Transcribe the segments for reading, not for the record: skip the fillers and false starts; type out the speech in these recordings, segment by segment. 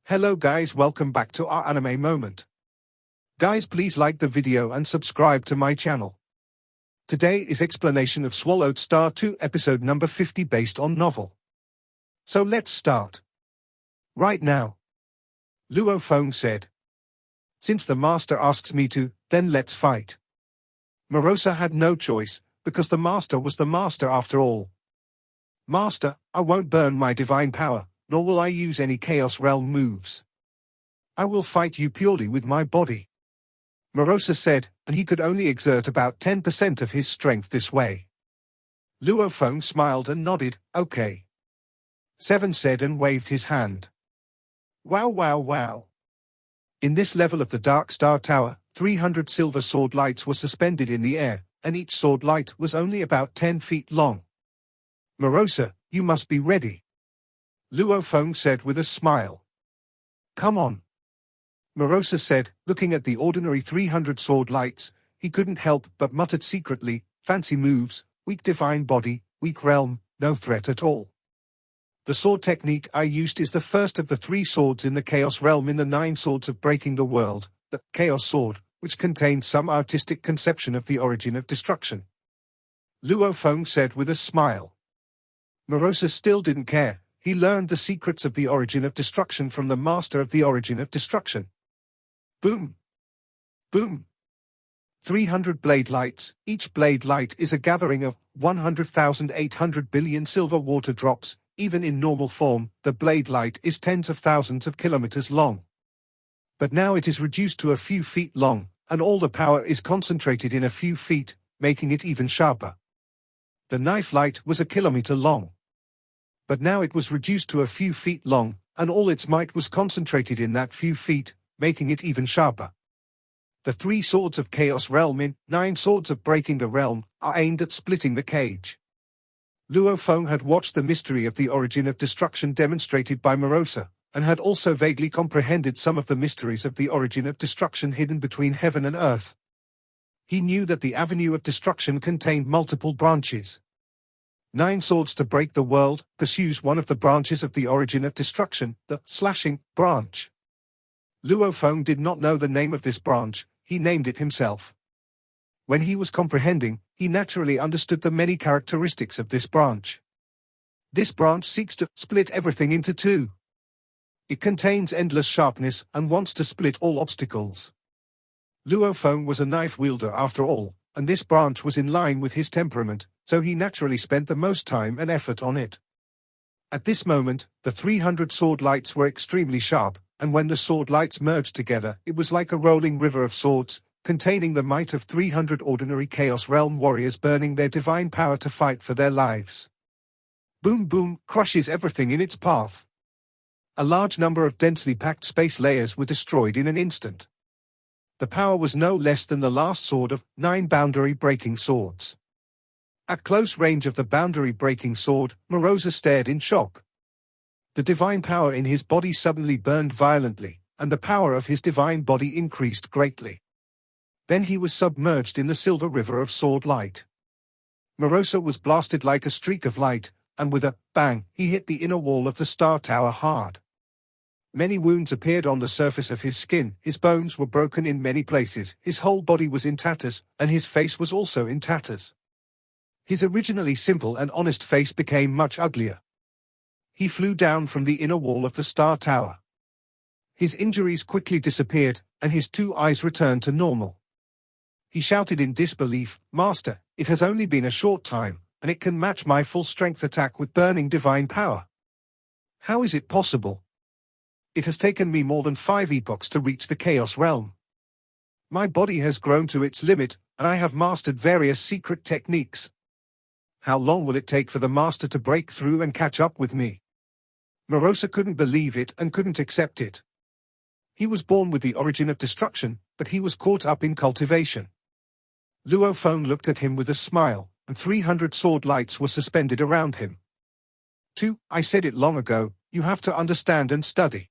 Hello guys, welcome back to our anime moment. Guys, please like the video and subscribe to my channel. Today is explanation of Swallowed Star 2 episode number 50 based on novel. So let's start. Right now. Luo Feng said. Since the master asks me to, then let's fight. Morosa had no choice, because the master was the master after all. Master, I won't burn my divine power, nor will I use any Chaos Realm moves. I will fight you purely with my body. Morosa said, and he could only exert about 10% of his strength this way. Luo Feng smiled and nodded, okay. Seven said and waved his hand. Wow wow wow. In this level of the Dark Star Tower, 300 silver sword lights were suspended in the air, and each sword light was only about 10 feet long. Morosa, you must be ready. Luo Feng said with a smile. Come on. Morosa said, looking at the ordinary 300 sword lights, he couldn't help but muttered secretly, fancy moves, weak divine body, weak realm, no threat at all. The sword technique I used is the first of the 3 swords in the Chaos Realm in the 9 swords of breaking the world, the Chaos Sword, which contains some artistic conception of the origin of destruction. Luo Feng said with a smile. Morosa still didn't care. He learned the secrets of the origin of destruction from the master of the origin of destruction. Boom! Boom! 300 blade lights. Each blade light is a gathering of 100,800 billion silver water drops. Even in normal form, the blade light is tens of thousands of kilometers long. But now it is reduced to a few feet long, and all the power is concentrated in a few feet, making it even sharper. The knife light was a kilometer long. But now it was reduced to a few feet long, and all its might was concentrated in that few feet, making it even sharper. The 3 swords of Chaos Realm in 9 swords of breaking the realm are aimed at splitting the cage. Luo Feng had watched the mystery of the origin of destruction demonstrated by Morosa, and had also vaguely comprehended some of the mysteries of the origin of destruction hidden between heaven and earth. He knew that the avenue of destruction contained multiple branches. 9 swords to break the world pursues one of the branches of the origin of destruction, the slashing branch. Luo Feng did not know the name of this branch, he named it himself. When he was comprehending, he naturally understood the many characteristics of this branch. This branch seeks to split everything into 2. It contains endless sharpness and wants to split all obstacles. Luo Feng was a knife wielder after all, and this branch was in line with his temperament, so he naturally spent the most time and effort on it. At this moment, the 300 sword lights were extremely sharp, and when the sword lights merged together, it was like a rolling river of swords, containing the might of 300 ordinary Chaos Realm warriors burning their divine power to fight for their lives. Boom boom crushes everything in its path. A large number of densely packed space layers were destroyed in an instant. The power was no less than the last sword of 9 boundary-breaking swords. At close range of the boundary-breaking sword, Morosa stared in shock. The divine power in his body suddenly burned violently, and the power of his divine body increased greatly. Then he was submerged in the silver river of sword light. Morosa was blasted like a streak of light, and with a bang, he hit the inner wall of the Star Tower hard. Many wounds appeared on the surface of his skin, his bones were broken in many places, his whole body was in tatters, and his face was also in tatters. His originally simple and honest face became much uglier. He flew down from the inner wall of the Star Tower. His injuries quickly disappeared, and his 2 eyes returned to normal. He shouted in disbelief, Master, it has only been a short time, and it can match my full strength attack with burning divine power. How is it possible? It has taken me more than 5 epochs to reach the Chaos Realm. My body has grown to its limit, and I have mastered various secret techniques. How long will it take for the master to break through and catch up with me? Morosa couldn't believe it and couldn't accept it. He was born with the origin of destruction, but he was caught up in cultivation. Luo Feng looked at him with a smile, and 300 sword lights were suspended around him. 2. I said it long ago, you have to understand and study.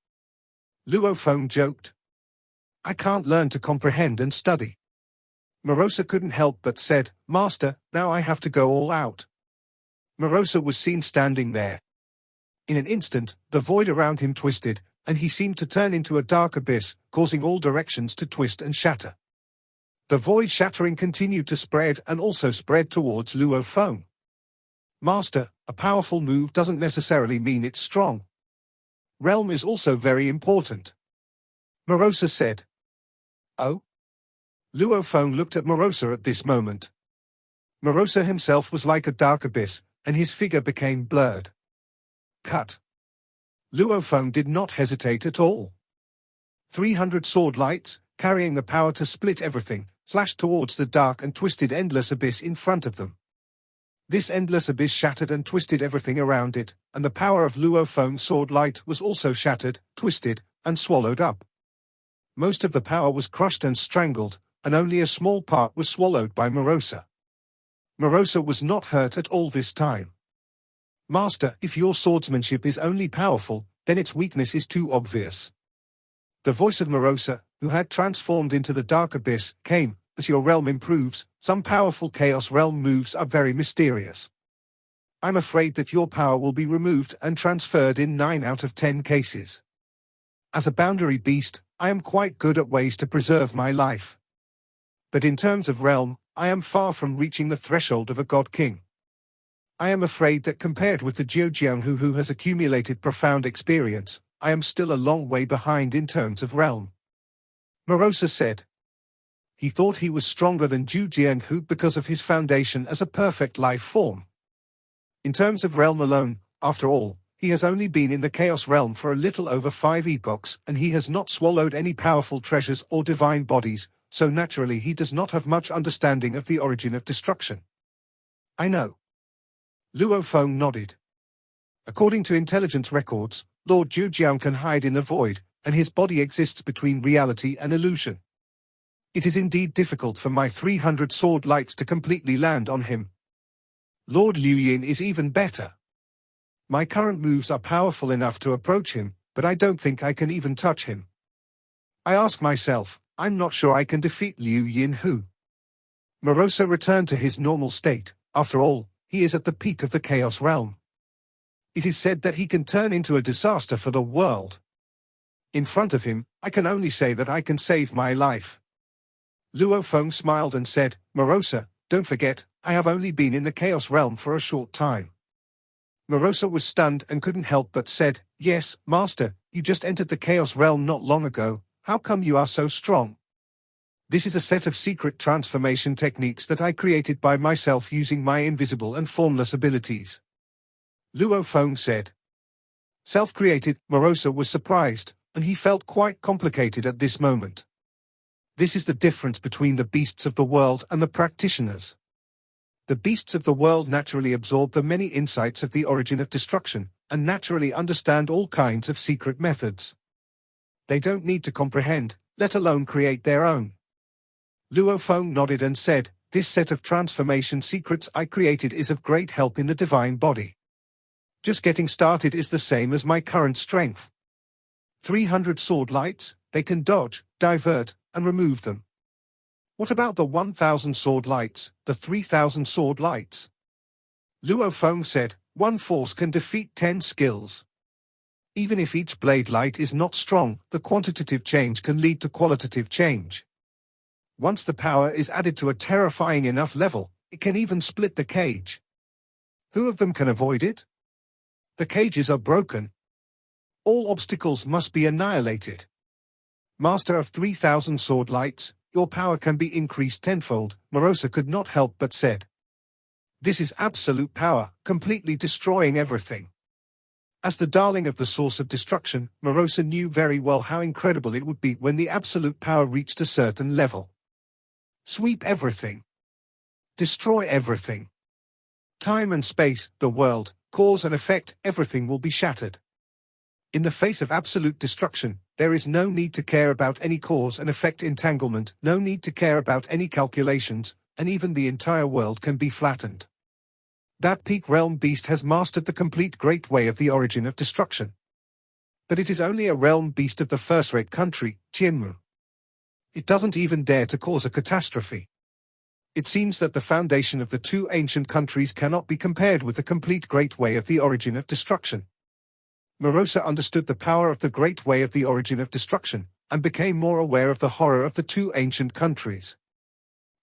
Luo Feng joked. I can't learn to comprehend and study. Morosa couldn't help but said, Master, now I have to go all out. Morosa was seen standing there. In an instant, the void around him twisted, and he seemed to turn into a dark abyss, causing all directions to twist and shatter. The void shattering continued to spread and also spread towards Luo Feng. Master, a powerful move doesn't necessarily mean it's strong. Realm is also very important. Morosa said. Oh? Luo Feng looked at Morosa at this moment. Morosa himself was like a dark abyss, and his figure became blurred. Cut. Luo Feng did not hesitate at all. 300 sword lights, carrying the power to split everything, flashed towards the dark and twisted endless abyss in front of them. This endless abyss shattered and twisted everything around it, and the power of Luo Feng's sword light was also shattered, twisted, and swallowed up. Most of the power was crushed and strangled, and only a small part was swallowed by Morosa. Morosa was not hurt at all this time. Master, if your swordsmanship is only powerful, then its weakness is too obvious. The voice of Morosa, who had transformed into the dark abyss, came. As your realm improves, some powerful Chaos Realm moves are very mysterious. I'm afraid that your power will be removed and transferred in 9 out of 10 cases. As a boundary beast, I am quite good at ways to preserve my life. But in terms of realm, I am far from reaching the threshold of a god king. I am afraid that compared with the Jiujiang who has accumulated profound experience, I am still a long way behind in terms of realm. Morosa said. He thought he was stronger than Zhu Jianghu because of his foundation as a perfect life form. In terms of realm alone, after all, he has only been in the Chaos Realm for a little over 5 epochs, and he has not swallowed any powerful treasures or divine bodies, so naturally he does not have much understanding of the origin of destruction. I know. Luo Feng nodded. According to intelligence records, Lord Zhujiang can hide in the void, and his body exists between reality and illusion. It is indeed difficult for my 300 sword lights to completely land on him. Lord Liu Yin is even better. My current moves are powerful enough to approach him, but I don't think I can even touch him. I ask myself, I'm not sure I can defeat Liu Yin Hu. Morosa returned to his normal state. After all, he is at the peak of the Chaos Realm. It is said that he can turn into a disaster for the world. In front of him, I can only say that I can save my life. Luo Feng smiled and said, Morosa, don't forget, I have only been in the Chaos Realm for a short time. Morosa was stunned and couldn't help but said, Yes, Master, you just entered the Chaos Realm not long ago, how come you are so strong? This is a set of secret transformation techniques that I created by myself using my invisible and formless abilities. Luo Feng said. Self-created, Morosa was surprised, and he felt quite complicated at this moment. This is the difference between the beasts of the world and the practitioners. The beasts of the world naturally absorb the many insights of the origin of destruction, and naturally understand all kinds of secret methods. They don't need to comprehend, let alone create their own. Luo Feng nodded and said, This set of transformation secrets I created is of great help in the divine body. Just getting started is the same as my current strength. 300 sword lights, they can dodge, divert, and remove them. What about the 1,000 sword lights, the 3,000 sword lights? Luo Feng said, One force can defeat 10 skills. Even if each blade light is not strong, the quantitative change can lead to qualitative change. Once the power is added to a terrifying enough level, it can even split the cage. Who of them can avoid it? The cages are broken. All obstacles must be annihilated. Master of 3,000 sword lights, your power can be increased tenfold, Morosa could not help but said. This is absolute power, completely destroying everything. As the darling of the source of destruction, Morosa knew very well how incredible it would be when the absolute power reached a certain level. Sweep everything. Destroy everything. Time and space, the world, cause and effect, everything will be shattered. In the face of absolute destruction, there is no need to care about any cause and effect entanglement, no need to care about any calculations, and even the entire world can be flattened. That peak realm beast has mastered the complete great way of the origin of destruction. But it is only a realm beast of the first-rate country, Jianmu. It doesn't even dare to cause a catastrophe. It seems that the foundation of the two ancient countries cannot be compared with the complete great way of the origin of destruction. Morosa understood the power of the Great Way of the origin of destruction, and became more aware of the horror of the two ancient countries.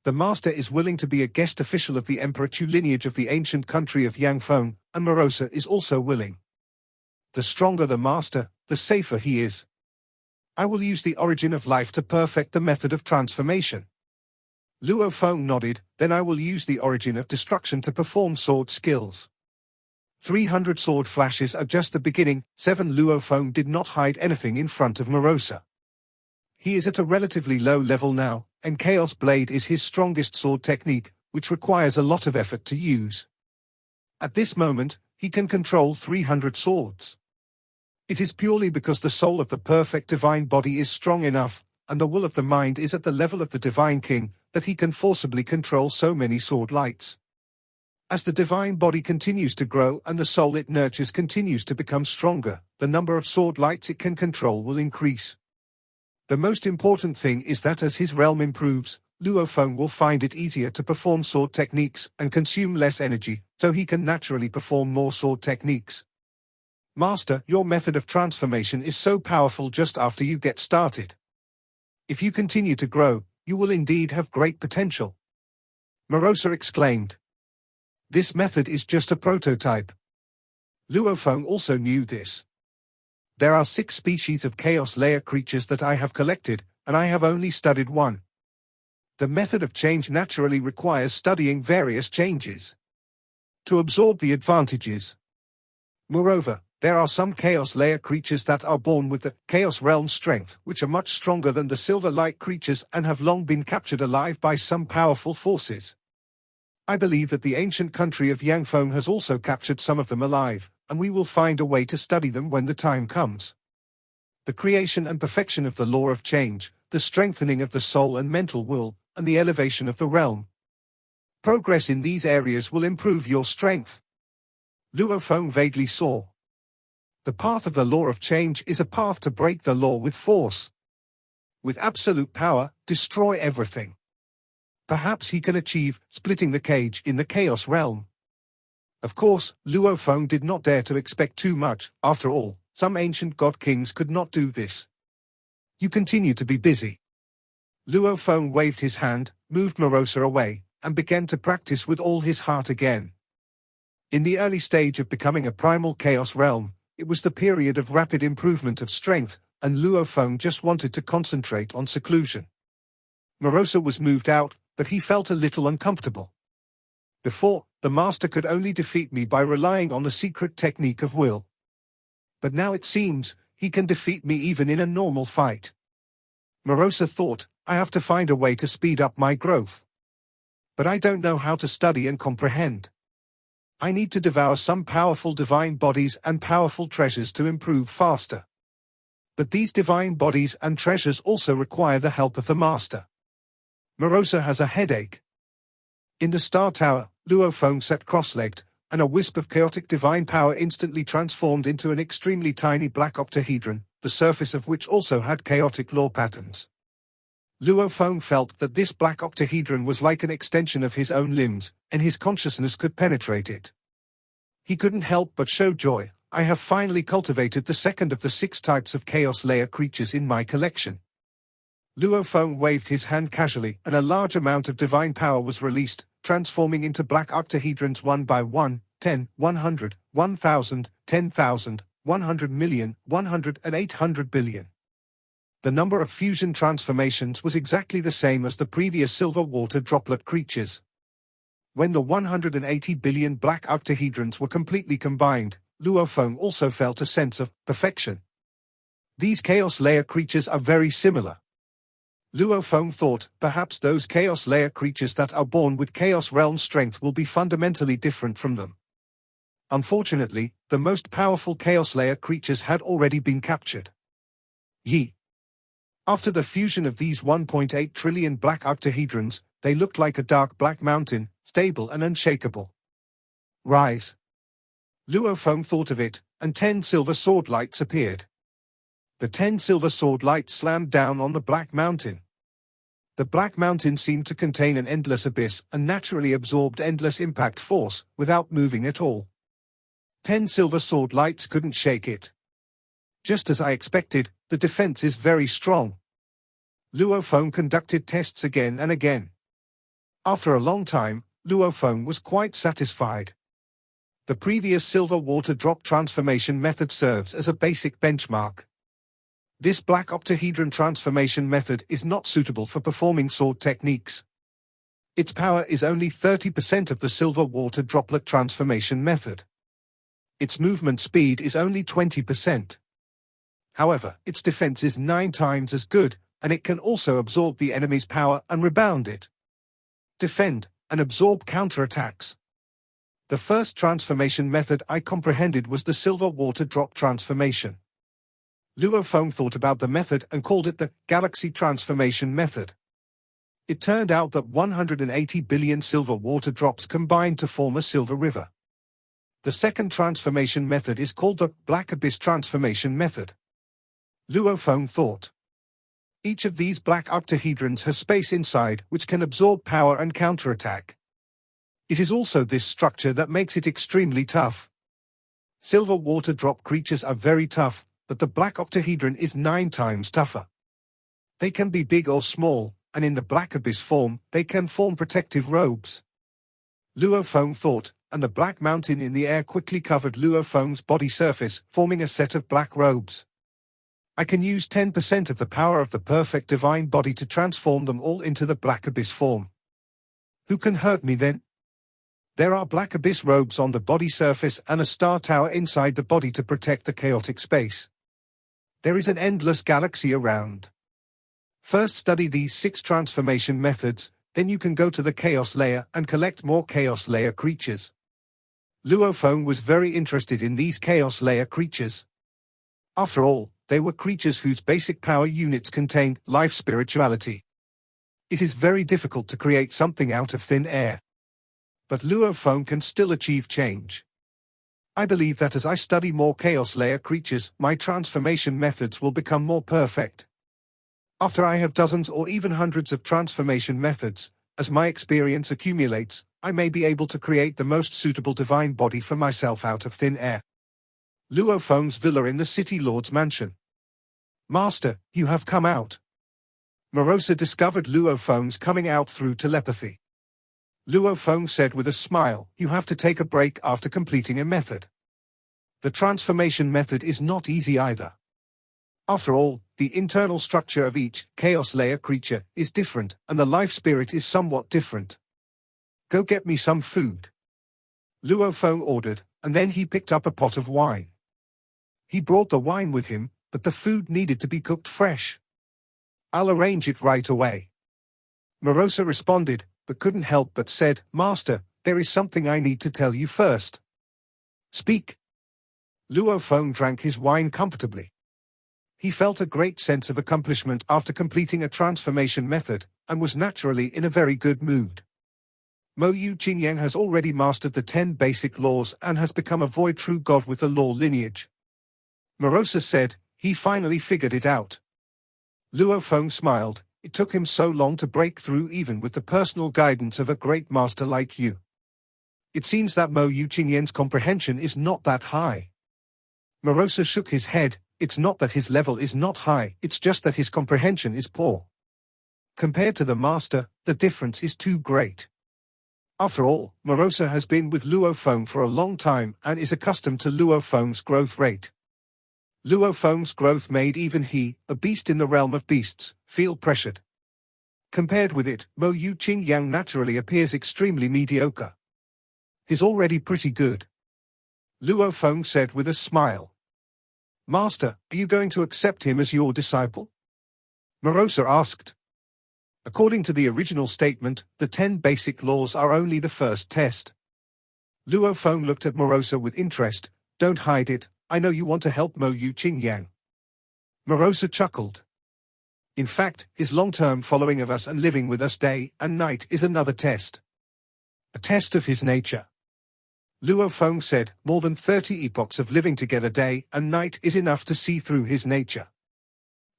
The master is willing to be a guest official of the Emperor Chu lineage of the ancient country of Yangfeng, and Morosa is also willing. The stronger the master, the safer he is. I will use the origin of life to perfect the method of transformation. Luo Feng nodded, then I will use the origin of destruction to perform sword skills. 300 sword flashes are just the beginning. 7 Luo Feng did not hide anything in front of Morosa. He is at a relatively low level now, and Chaos Blade is his strongest sword technique, which requires a lot of effort to use. At this moment, he can control 300 swords. It is purely because the soul of the perfect divine body is strong enough, and the will of the mind is at the level of the divine king, that he can forcibly control so many sword lights. As the divine body continues to grow and the soul it nurtures continues to become stronger, the number of sword lights it can control will increase. The most important thing is that as his realm improves, Luo Feng will find it easier to perform sword techniques and consume less energy, so he can naturally perform more sword techniques. Master, your method of transformation is so powerful just after you get started. If you continue to grow, you will indeed have great potential. Morosa exclaimed. This method is just a prototype. Luo Feng also knew this. There are 6 species of chaos layer creatures that I have collected, and I have only studied one. The method of change naturally requires studying various changes to absorb the advantages. Moreover, there are some chaos layer creatures that are born with the chaos realm strength, which are much stronger than the silver light creatures and have long been captured alive by some powerful forces. I believe that the ancient country of Yangfeng has also captured some of them alive, and we will find a way to study them when the time comes. The creation and perfection of the law of change, the strengthening of the soul and mental will, and the elevation of the realm. Progress in these areas will improve your strength. Luo Feng vaguely saw. The path of the law of change is a path to break the law with force. With absolute power, destroy everything. Perhaps he can achieve splitting the cage in the chaos realm. Of course, Luo Feng did not dare to expect too much. After all, some ancient god kings could not do this. You continue to be busy. Luo Feng waved his hand, moved Morosa away, and began to practice with all his heart again. In the early stage of becoming a primal chaos realm, it was the period of rapid improvement of strength, and Luo Feng just wanted to concentrate on seclusion. Morosa was moved out, but he felt a little uncomfortable. Before, the master could only defeat me by relying on the secret technique of will. But now it seems, he can defeat me even in a normal fight. Morosa thought, I have to find a way to speed up my growth. But I don't know how to study and comprehend. I need to devour some powerful divine bodies and powerful treasures to improve faster. But these divine bodies and treasures also require the help of the master. Morosa has a headache. In the Star Tower, Luo Feng sat cross-legged, and a wisp of chaotic divine power instantly transformed into an extremely tiny black octahedron, the surface of which also had chaotic law patterns. Luo Feng felt that this black octahedron was like an extension of his own limbs, and his consciousness could penetrate it. He couldn't help but show joy. I have finally cultivated the second of the 6 types of chaos layer creatures in my collection. Luo Feng waved his hand casually, and a large amount of divine power was released, transforming into black octahedrons 1 by 1, 10, 100, 1000, 10,000, 100 million, 100 and 800 billion. The number of fusion transformations was exactly the same as the previous silver water droplet creatures. When the 180 billion black octahedrons were completely combined, Luo Feng also felt a sense of perfection. These chaos layer creatures are very similar. Luo Feng thought, perhaps those chaos layer creatures that are born with chaos realm strength will be fundamentally different from them. Unfortunately, the most powerful chaos layer creatures had already been captured. Yi. After the fusion of these 1.8 trillion black octahedrons, they looked like a dark black mountain, stable and unshakable. Rise. Luo Feng thought of it, and 10 silver sword lights appeared. The 10 silver sword lights slammed down on the black mountain. The black mountain seemed to contain an endless abyss and naturally absorbed endless impact force, without moving at all. 10 silver sword lights couldn't shake it. Just as I expected, the defense is very strong. Luo Feng conducted tests again and again. After a long time, Luo Feng was quite satisfied. The previous silver water drop transformation method serves as a basic benchmark. This black octahedron transformation method is not suitable for performing sword techniques. Its power is only 30% of the silver water droplet transformation method. Its movement speed is only 20%. However, its defense is 9 times as good, and it can also absorb the enemy's power and rebound it. Defend and absorb counterattacks. The first transformation method I comprehended was the silver water drop transformation. Luo Feng thought about the method and called it the galaxy transformation method. It turned out that 180 billion silver water drops combined to form a silver river. The second transformation method is called the black abyss transformation method. Luo Feng thought. Each of these black octahedrons has space inside which can absorb power and counterattack. It is also this structure that makes it extremely tough. Silver water drop creatures are very tough, but the black octahedron is 9 times tougher. They can be big or small, and in the black abyss form, they can form protective robes. Luo Feng thought, and the black mountain in the air quickly covered Luo Feng's body surface, forming a set of black robes. I can use 10% of the power of the perfect divine body to transform them all into the black abyss form. Who can hurt me then? There are black abyss robes on the body surface and a star tower inside the body to protect the chaotic space. There is an endless galaxy around. First study these 6 transformation methods, then you can go to the chaos layer and collect more chaos layer creatures. Luo Feng was very interested in these chaos layer creatures. After all, they were creatures whose basic power units contained life spirituality. It is very difficult to create something out of thin air. But Luo Feng can still achieve change. I believe that as I study more chaos layer creatures, my transformation methods will become more perfect. After I have dozens or even hundreds of transformation methods, as my experience accumulates, I may be able to create the most suitable divine body for myself out of thin air. Luo Feng's villa in the city lord's mansion. Master, you have come out. Morosa discovered Luo Feng's coming out through telepathy. Luo Feng said with a smile, you have to take a break after completing a method. The transformation method is not easy either. After all, the internal structure of each chaos layer creature is different, and the life spirit is somewhat different. Go get me some food. Luo Feng ordered, and then he picked up a pot of wine. He brought the wine with him, but the food needed to be cooked fresh. I'll arrange it right away. Morosa responded, but couldn't help but said, Master, there is something I need to tell you first. Speak. Luo Feng drank his wine comfortably. He felt a great sense of accomplishment after completing a transformation method, and was naturally in a very good mood. Mo Yu Qingyang has already mastered the 10 basic laws and has become a void true god with the law lineage. Morosa said, he finally figured it out. Luo Feng smiled, it took him so long to break through even with the personal guidance of a great master like you. It seems that Mo Yu Qingyang's comprehension is not that high. Morosa shook his head, it's not that his level is not high, it's just that his comprehension is poor. Compared to the master, the difference is too great. After all, Morosa has been with Luo Feng for a long time and is accustomed to Luo Feng's growth rate. Luo Feng's growth made even he, a beast in the realm of beasts, feel pressured. Compared with it, Mo Yu Qingyang naturally appears extremely mediocre. He's already pretty good. Luo Feng said with a smile. Master, are you going to accept him as your disciple? Morosa asked. According to the original statement, the 10 basic laws are only the first test. Luo Feng looked at Morosa with interest. Don't hide it, I know you want to help Mo Yu Qingyang. Morosa chuckled. In fact, his long-term following of us and living with us day and night is another test. A test of his nature. Luo Feng said, more than 30 epochs of living together day and night is enough to see through his nature.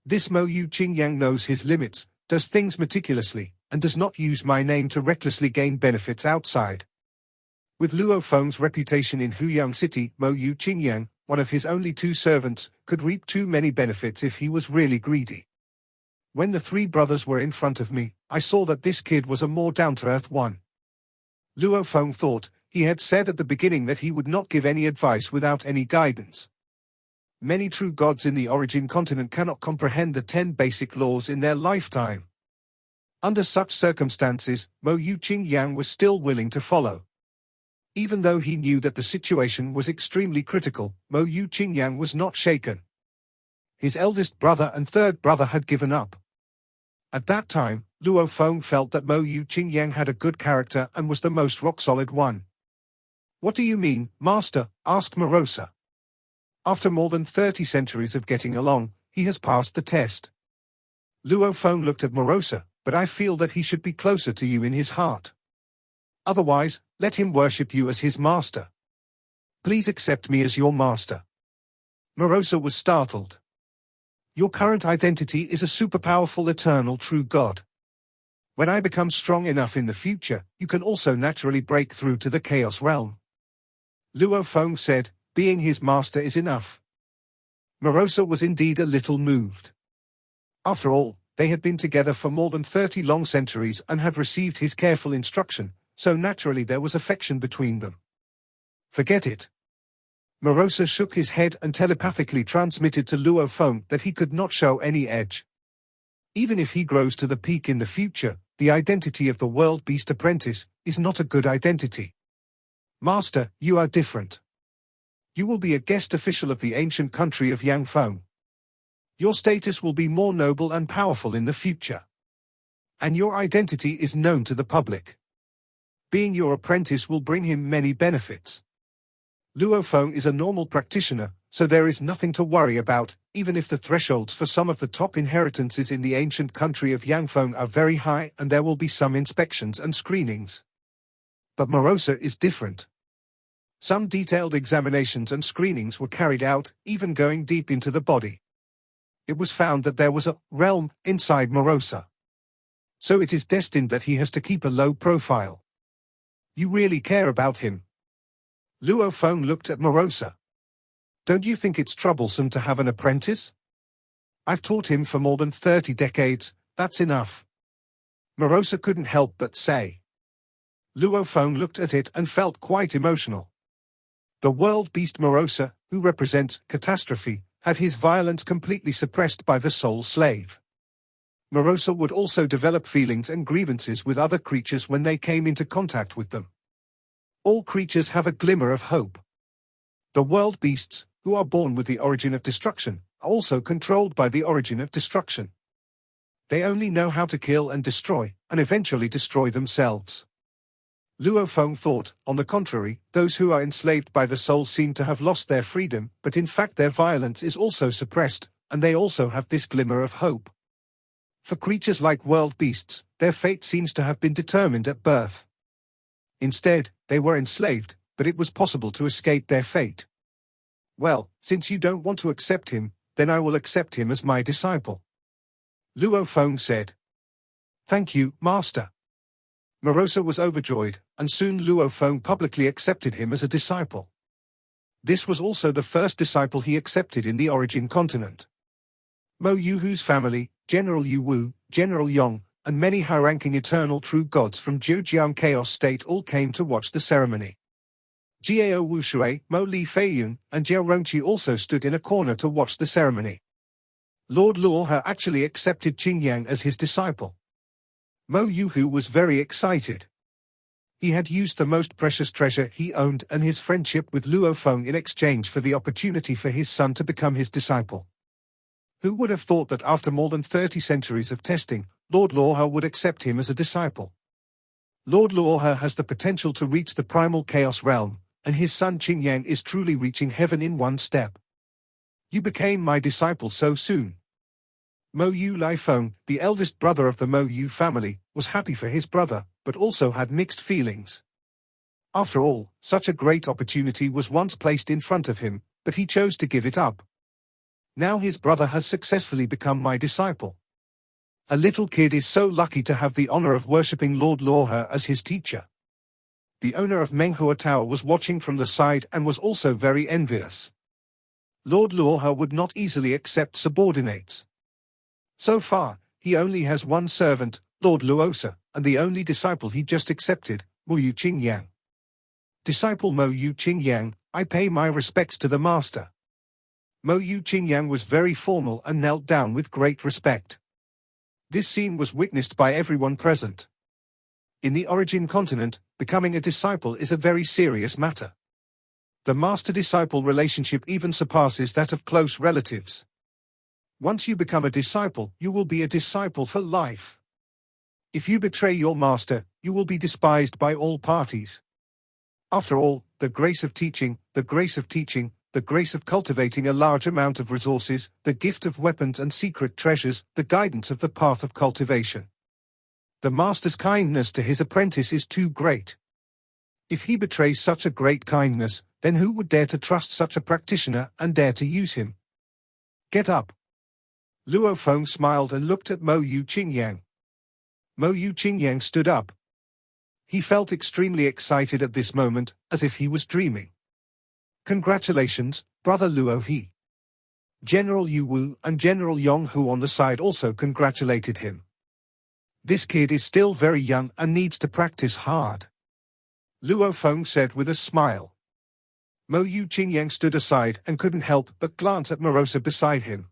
This Mo Yu Qingyang knows his limits, does things meticulously, and does not use my name to recklessly gain benefits outside. With Luo Feng's reputation in Huyang City, Mo Yu Qingyang, one of his only two servants, could reap too many benefits if he was really greedy. When the three brothers were in front of me, I saw that this kid was a more down-to-earth one. Luo Feng thought. He had said at the beginning that he would not give any advice without any guidance. Many true gods in the origin continent cannot comprehend the 10 basic laws in their lifetime. Under such circumstances, Mo Yu Qingyang was still willing to follow. Even though he knew that the situation was extremely critical, Mo Yu Qingyang was not shaken. His eldest brother and third brother had given up. At that time, Luo Feng felt that Mo Yu Qingyang had a good character and was the most rock-solid one. "What do you mean, Master?" asked Morosa. "After more than 30 centuries of getting along, he has passed the test." Luo Feng looked at Morosa, "But I feel that he should be closer to you in his heart. Otherwise, let him worship you as his master. Please accept me as your master." Morosa was startled. "Your current identity is a superpowerful eternal true god. When I become strong enough in the future, you can also naturally break through to the Chaos Realm." Luo Feng said, "Being his master is enough." Morosa was indeed a little moved. After all, they had been together for more than 30 long centuries and had received his careful instruction, so naturally there was affection between them. "Forget it." Morosa shook his head and telepathically transmitted to Luo Feng that he could not show any edge. Even if he grows to the peak in the future, the identity of the World Beast Apprentice is not a good identity. "Master, you are different. You will be a guest official of the ancient country of Yangfeng. Your status will be more noble and powerful in the future. And your identity is known to the public. Being your apprentice will bring him many benefits. Luo Feng is a normal practitioner, so there is nothing to worry about, even if the thresholds for some of the top inheritances in the ancient country of Yangfeng are very high and there will be some inspections and screenings. But Morosa is different. Some detailed examinations and screenings were carried out, even going deep into the body. It was found that there was a realm inside Morosa. So it is destined that he has to keep a low profile. You really care about him." Luo Feng looked at Morosa. "Don't you think it's troublesome to have an apprentice? I've taught him for more than 30 decades, that's enough." Morosa couldn't help but say. Luo Feng looked at it and felt quite emotional. The world beast Morosa, who represents catastrophe, had his violence completely suppressed by the soul slave. Morosa would also develop feelings and grievances with other creatures when they came into contact with them. All creatures have a glimmer of hope. The world beasts, who are born with the origin of destruction, are also controlled by the origin of destruction. They only know how to kill and destroy, and eventually destroy themselves. Luo Feng thought, on the contrary, those who are enslaved by the soul seem to have lost their freedom, but in fact their violence is also suppressed, and they also have this glimmer of hope. For creatures like world beasts, their fate seems to have been determined at birth. Instead, they were enslaved, but it was possible to escape their fate. "Well, since you don't want to accept him, then I will accept him as my disciple," Luo Feng said. "Thank you, Master." Morosa was overjoyed, and soon Luo Feng publicly accepted him as a disciple. This was also the first disciple he accepted in the origin continent. Mo Yuhu's family, General Yu Wu, General Yong, and many high-ranking eternal true gods from Zhejiang Chaos State all came to watch the ceremony. Jiao Wushui, Mo Li Feiyun, and Jiao Rongqi also stood in a corner to watch the ceremony. Lord Luohe actually accepted Qingyang as his disciple. Mo Yuhu was very excited. He had used the most precious treasure he owned and his friendship with Luo Feng in exchange for the opportunity for his son to become his disciple. Who would have thought that after more than 30 centuries of testing, Lord Luohe would accept him as a disciple? Lord Luohe has the potential to reach the primal chaos realm, and his son Qingyang is truly reaching heaven in one step. You became my disciple so soon. Mo Yu Laifeng, the eldest brother of the Mo Yu family, was happy for his brother, but also had mixed feelings. After all, such a great opportunity was once placed in front of him, but he chose to give it up. Now his brother has successfully become my disciple. A little kid is so lucky to have the honor of worshipping Lord Luohe as his teacher. The owner of Menghua Tower was watching from the side and was also very envious. Lord Luoha would not easily accept subordinates. So far, he only has one servant, Lord Luosa, and the only disciple he just accepted, Mo Yu Qingyang. Disciple Mo Yu Qingyang, I pay my respects to the master. Mo Yu Qingyang was very formal and knelt down with great respect. This scene was witnessed by everyone present. In the origin continent, becoming a disciple is a very serious matter. The master-disciple relationship even surpasses that of close relatives. Once you become a disciple, you will be a disciple for life. If you betray your master, you will be despised by all parties. After all, the grace of teaching, the grace of teaching, the grace of cultivating a large amount of resources, the gift of weapons and secret treasures, the guidance of the path of cultivation. The master's kindness to his apprentice is too great. If he betrays such a great kindness, then who would dare to trust such a practitioner and dare to use him? Get up. Luo Feng smiled and looked at Mo Yu Qingyang. Mo Yu Qingyang stood up. He felt extremely excited at this moment, as if he was dreaming. Congratulations, Brother Luo He. General Yu Wu and General Yong Hu on the side also congratulated him. This kid is still very young and needs to practice hard. Luo Feng said with a smile. Mo Yu Qingyang stood aside and couldn't help but glance at Morosa beside him.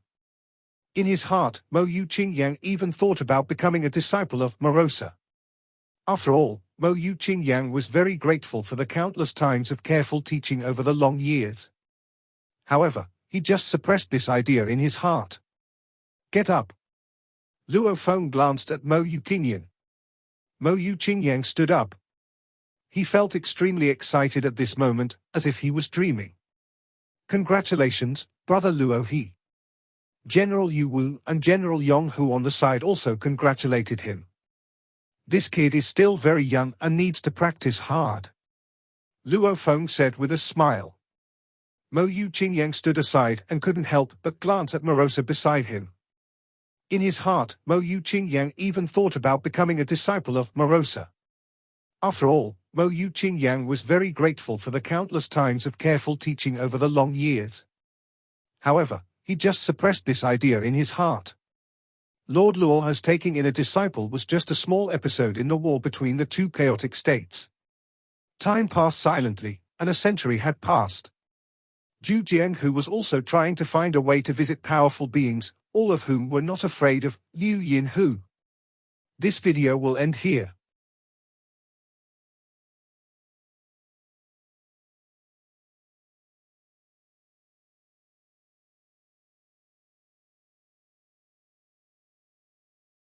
In his heart, Mo Yu Qingyang even thought about becoming a disciple of Morosa. After all, Mo Yu Qingyang was very grateful for the countless times of careful teaching over the long years. However, he just suppressed this idea in his heart. Get up. Luo Feng glanced at Mo Yu Qingyang. Mo Yu Qingyang stood up. He felt extremely excited at this moment, as if he was dreaming. Congratulations, Brother Luo He. General Yu Wu and General Yong Hu on the side also congratulated him. This kid is still very young and needs to practice hard. Luo Feng said with a smile. Mo Yu Qingyang stood aside and couldn't help but glance at Morosa beside him. In his heart, Mo Yu Qingyang even thought about becoming a disciple of Morosa. After all, Mo Yu Qingyang was very grateful for the countless times of careful teaching over the long years. However, he just suppressed this idea in his heart. Lord Luoha's taking in a disciple was just a small episode in the war between the two chaotic states. Time passed silently, and a century had passed. Zhu Jianghu was also trying to find a way to visit powerful beings, all of whom were not afraid of Liu Yinhu. This video will end here.